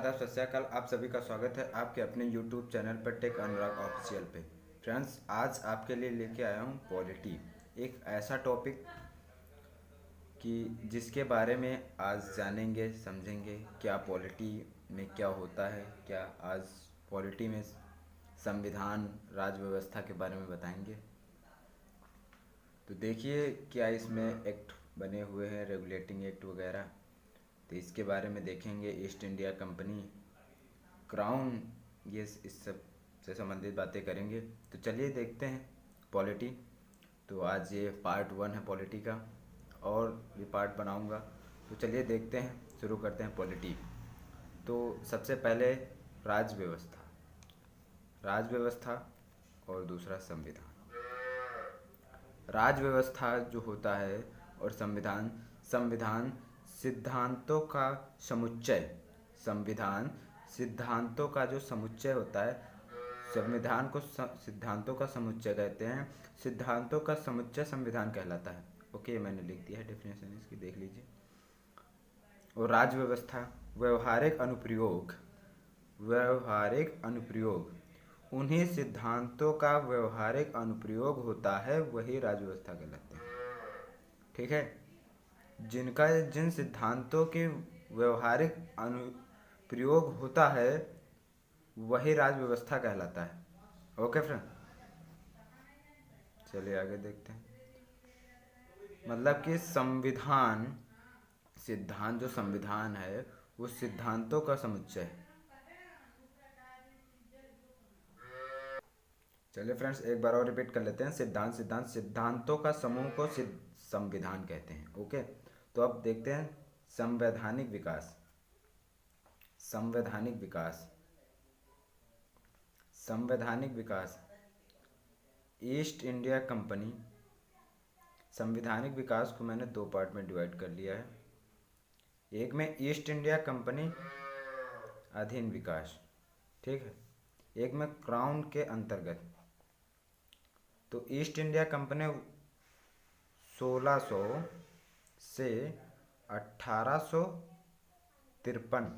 आदाब सत श्री अकाल। आप सभी का स्वागत है आपके अपने YouTube चैनल पर टेक अनुराग ऑफिशियल पे। फ्रेंड्स, आज आपके लिए लेके आया हूँ पॉलिटी, एक ऐसा टॉपिक कि जिसके बारे में आज जानेंगे समझेंगे क्या पॉलिटी में क्या होता है। क्या आज पॉलिटी में संविधान राज्य व्यवस्था के बारे में बताएंगे। तो देखिए क्या इसमें एक्ट बने हुए हैं, रेगुलेटिंग एक्ट वगैरह, तो इसके बारे में देखेंगे। ईस्ट इंडिया कंपनी, क्राउन, ये इस सब से संबंधित बातें करेंगे। तो चलिए देखते हैं पॉलिटी। तो आज ये पार्ट 1 है पॉलिटी का, और भी पार्ट बनाऊंगा। तो चलिए देखते हैं, शुरू करते हैं पॉलिटी। तो सबसे पहले राज्य व्यवस्था, और दूसरा संविधान। राज्य व्यवस्था जो होता है और संविधान, संविधान सिद्धांतों का समुच्चय, संविधान सिद्धांतों का जो समुच्चय होता है, संविधान को सिद्धांतों का समुच्चय कहते हैं। सिद्धांतों का समुच्चय संविधान कहलाता है। ओके, मैंने लिख दिया है डेफिनेशन इसकी, देख लीजिए। और राज्य व्यवस्था, व्यवहारिक अनुप्रयोग, व्यवहारिक अनुप्रयोग, उन्हीं सिद्धांतों का व्यवहारिक अनुप्रयोग होता है, वही राज्य व्यवस्था कहलाते हैं। ठीक है, जिन सिद्धांतों के व्यवहारिक अनुप्रयोग होता है वही राज्य व्यवस्था कहलाता है। ओके फ्रेंड, चलिए आगे देखते हैं। मतलब कि संविधान, सिद्धांत जो संविधान है वो सिद्धांतों का समुच्चय है। चलिए फ्रेंड्स, एक बार और रिपीट कर लेते हैं। सिद्धांत, सिद्धांतों का समूह को संविधान कहते हैं। ओके, तो अब देखते हैं संवैधानिक विकास। संवैधानिक विकास, संवैधानिक विकास, ईस्ट इंडिया कंपनी। संवैधानिक विकास को मैंने 2 पार्ट में डिवाइड कर लिया है। एक में ईस्ट इंडिया कंपनी अधीन विकास, ठीक है, एक में क्राउन के अंतर्गत। तो ईस्ट इंडिया कंपनी 1600 से 1853,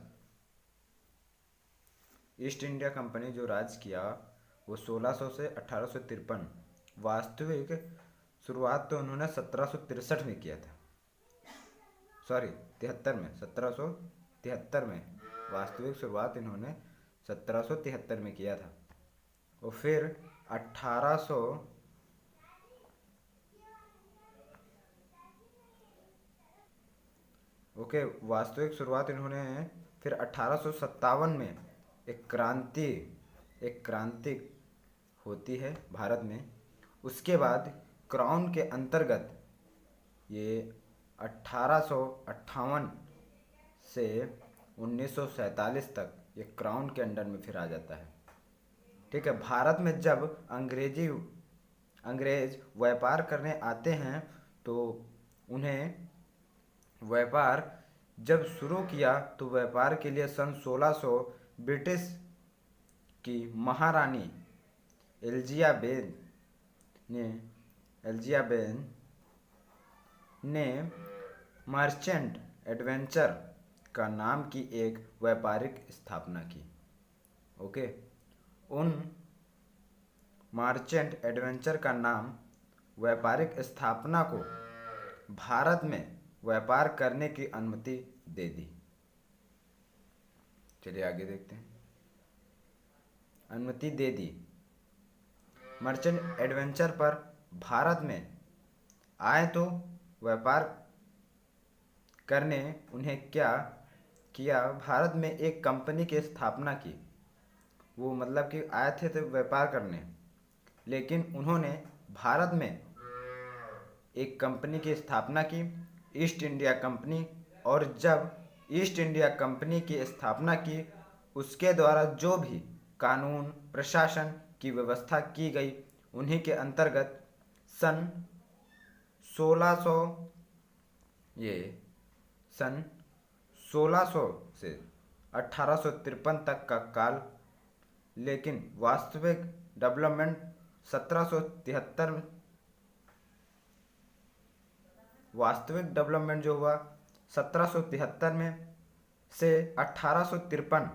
ईस्ट इंडिया कंपनी जो राज किया वो 1600 से 1853। वास्तविक शुरुआत तो उन्होंने 1763 में किया था, सॉरी 73 में, 1773 में वास्तविक शुरुआत इन्होंने 1773 में किया था। और फिर 1800 ओके, वास्तविक शुरुआत इन्होंने फिर 1857 में एक क्रांति होती है भारत में। उसके बाद क्राउन के अंतर्गत ये 1858 से 1947 तक ये क्राउन के अंडर में फिर आ जाता है। ठीक है, भारत में जब अंग्रेज व्यापार करने आते हैं तो उन्हें व्यापार जब शुरू किया तो व्यापार के लिए सन 1600 ब्रिटिश की महारानी एलिजाबेथ ने मर्चेंट एडवेंचर का नाम की एक व्यापारिक स्थापना की। ओके, उन मर्चेंट एडवेंचर का नाम व्यापारिक स्थापना को भारत में व्यापार करने की अनुमति दे दी। चलिए आगे देखते हैं। अनुमति दे दी, मर्चेंट एडवेंचर पर भारत में आए तो व्यापार करने उन्हें क्या किया, भारत में एक कंपनी की स्थापना की। वो मतलब कि आए थे तो व्यापार करने, लेकिन उन्होंने भारत में एक कंपनी की स्थापना की, ईस्ट इंडिया कंपनी। और जब ईस्ट इंडिया कंपनी की स्थापना की, उसके द्वारा जो भी कानून प्रशासन की व्यवस्था की गई, उन्हीं के अंतर्गत सन 1600 से 1853 तक का काल। लेकिन वास्तविक डेवलपमेंट 1773, वास्तविक डेवलपमेंट जो हुआ 1773 में, से 1853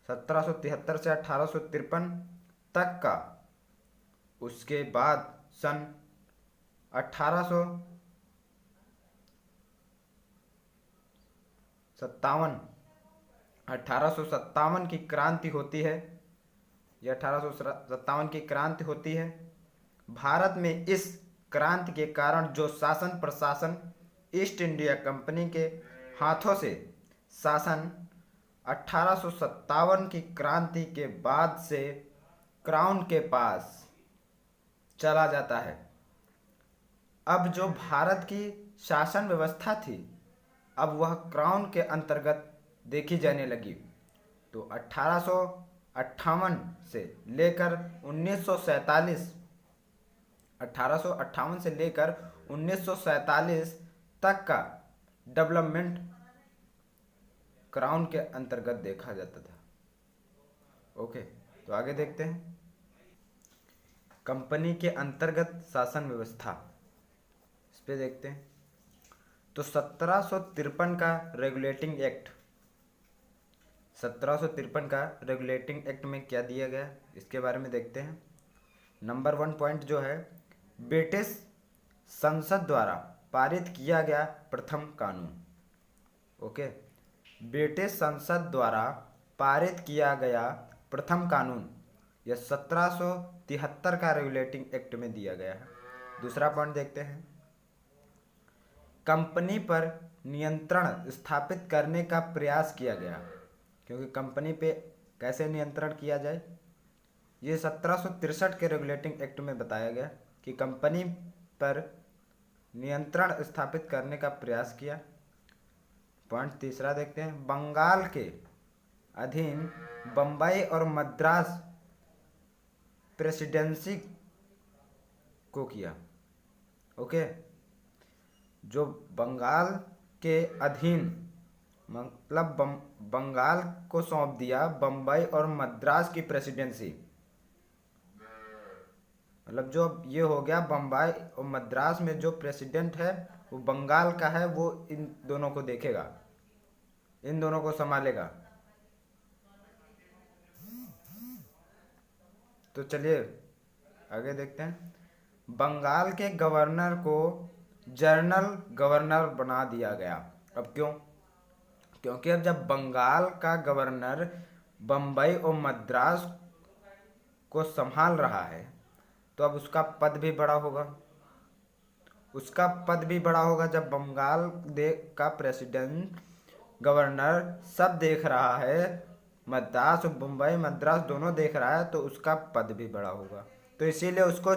1773 से 1853 तक का, उसके बाद सन 1857 की क्रांति होती है। यह 1857 की क्रांति होती है। भारत में इस क्रांति के कारण जो शासन प्रशासन ईस्ट इंडिया कंपनी के हाथों से शासन 1857 की क्रांति के बाद से क्राउन के पास चला जाता है। अब जो भारत की शासन व्यवस्था थी, अब वह क्राउन के अंतर्गत देखी जाने लगी। तो 1858 से लेकर 1947 तक का डेवलपमेंट क्राउन के अंतर्गत देखा जाता था। ओके, तो आगे देखते हैं कंपनी के अंतर्गत शासन व्यवस्था, इस पे देखते हैं। तो 1753 का रेगुलेटिंग एक्ट, 1753 का रेगुलेटिंग एक्ट में क्या दिया गया, इसके बारे में देखते हैं। नंबर 1 पॉइंट जो है, ब्रिटिश संसद द्वारा पारित किया गया प्रथम कानून। ओके, ब्रिटिश संसद द्वारा पारित किया गया प्रथम कानून, यह 1773 का रेगुलेटिंग एक्ट में दिया गया है। दूसरा पॉइंट देखते हैं, कंपनी पर नियंत्रण स्थापित करने का प्रयास किया गया, क्योंकि कंपनी पे कैसे नियंत्रण किया जाए, ये 1763 के रेगुलेटिंग एक्ट में बताया गया कि कंपनी पर नियंत्रण स्थापित करने का प्रयास किया। पॉइंट तीसरा देखते हैं, बंगाल के अधीन बम्बई और मद्रास प्रेसिडेंसी को किया। ओके, जो बंगाल के अधीन मतलब बंगाल को सौंप दिया बम्बई और मद्रास की प्रेसिडेंसी, मतलब जो ये हो गया बम्बई और मद्रास में जो प्रेसिडेंट है वो बंगाल का है, वो इन दोनों को देखेगा, इन दोनों को संभालेगा। तो चलिए आगे देखते हैं, बंगाल के गवर्नर को जनरल गवर्नर बना दिया गया। अब क्यों? क्योंकि अब जब बंगाल का गवर्नर बम्बई और मद्रास को संभाल रहा है तो अब उसका पद भी बड़ा होगा, उसका पद भी बड़ा होगा। जब बंगाल का प्रेसिडेंट गवर्नर सब देख रहा है, मद्रास और बम्बई मद्रास दोनों देख रहा है, तो उसका पद भी बड़ा होगा। तो इसीलिए उसको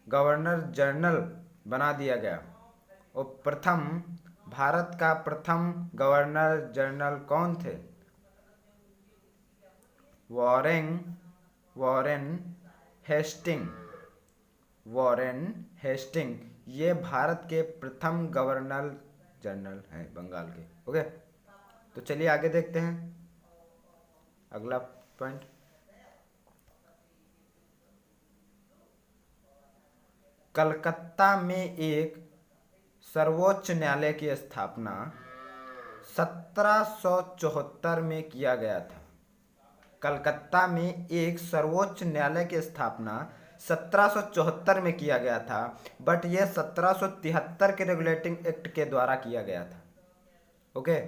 गवर्नर जनरल बना दिया गया। और प्रथम भारत का प्रथम गवर्नर जनरल कौन थे? वॉरेन हेस्टिंग, ये भारत के प्रथम गवर्नर जनरल हैं बंगाल के। ओके, तो चलिए आगे देखते हैं अगला पॉइंट। कलकत्ता में एक सर्वोच्च न्यायालय की स्थापना 1774 में किया गया था। कलकत्ता में एक सर्वोच्च न्यायालय की स्थापना 1774 में किया गया था, बट यह 1773 के रेगुलेटिंग एक्ट के द्वारा किया गया था। ओके,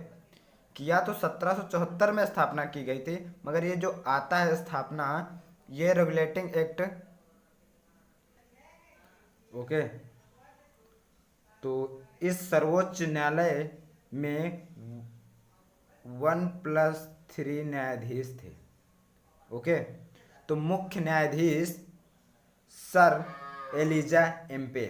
किया तो 1774 में स्थापना की गई थी, मगर ये जो आता है स्थापना, ये रेगुलेटिंग एक्ट। ओके, तो इस सर्वोच्च न्यायालय में 1+3 न्यायाधीश थे। ओके, तो मुख्य न्यायाधीश सर एलिजा एम्पे।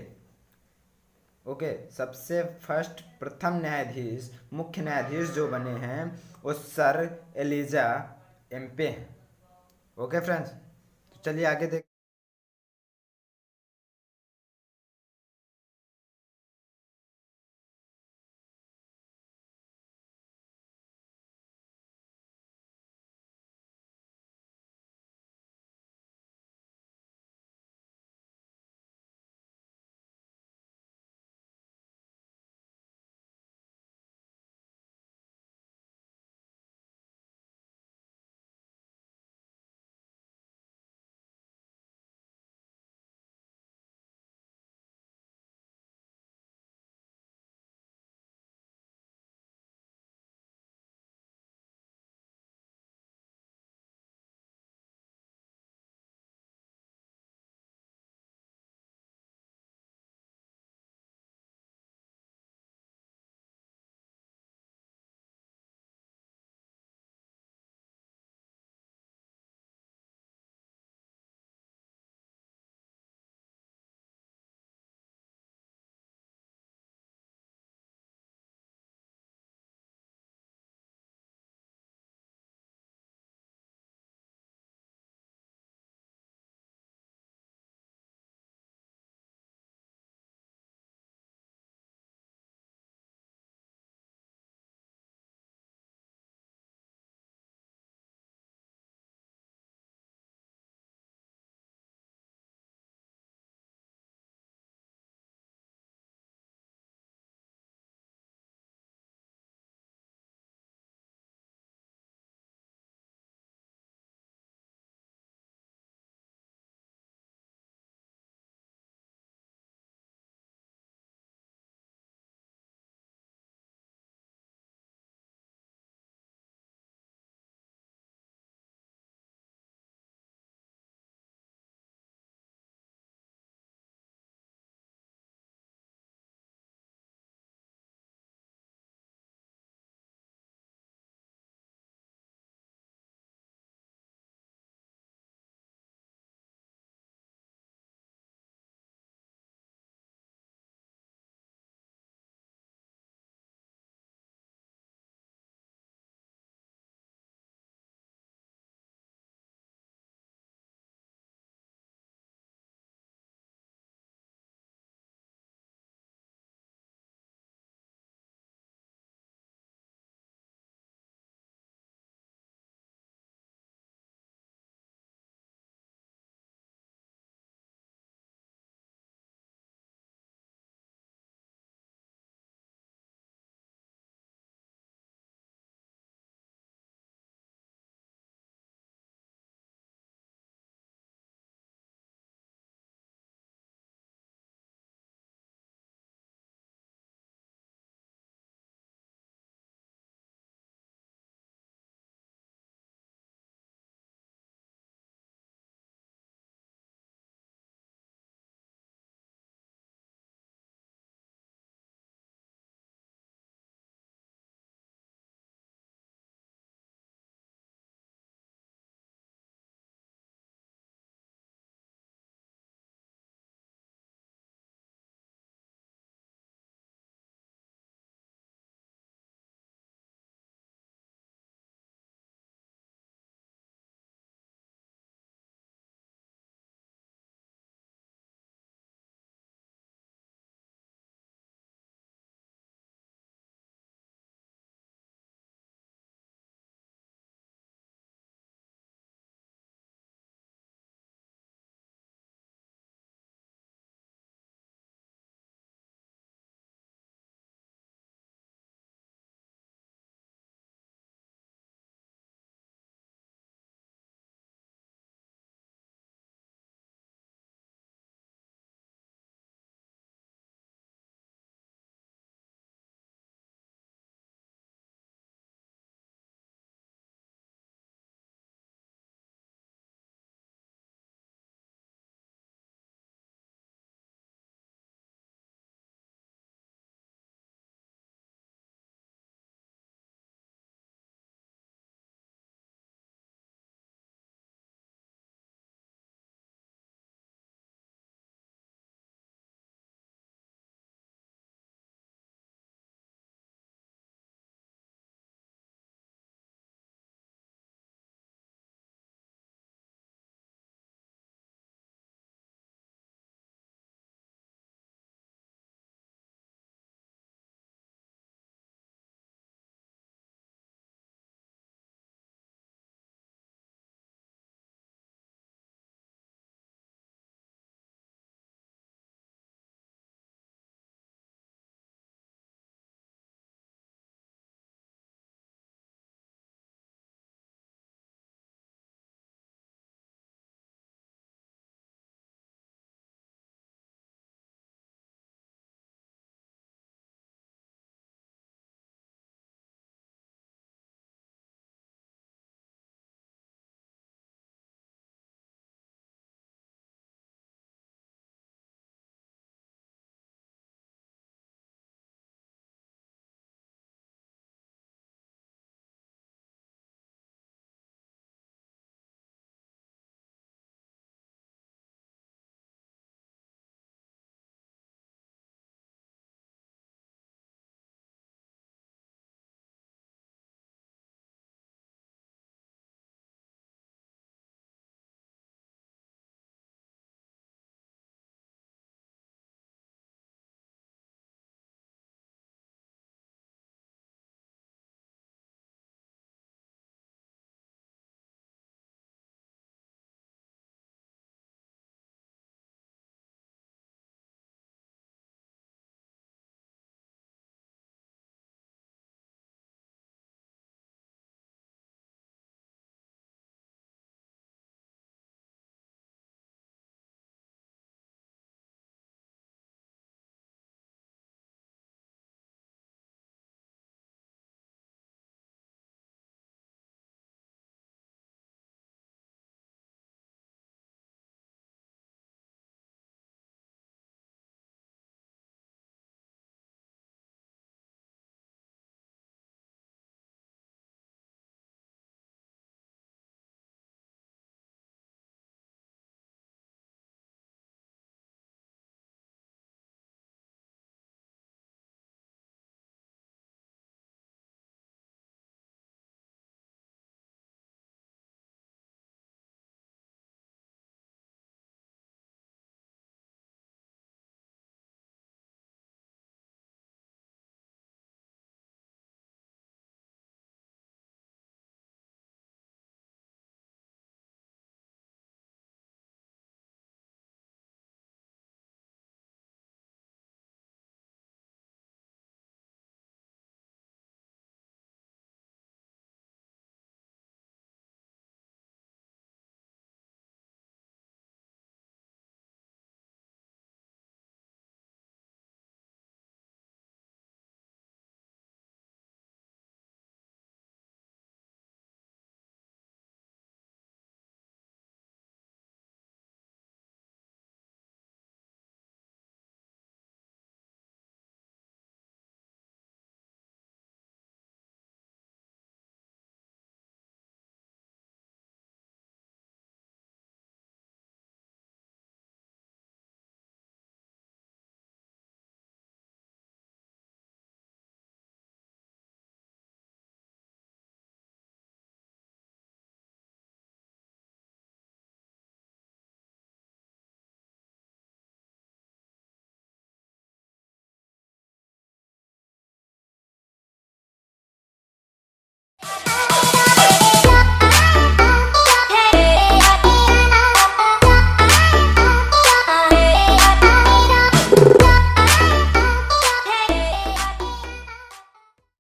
ओके, सबसे फर्स्ट प्रथम न्यायाधीश, मुख्य न्यायाधीश जो बने हैं वो सर एलिजा एम्पे हैं। ओके फ्रेंड्स, तो चलिए आगे देख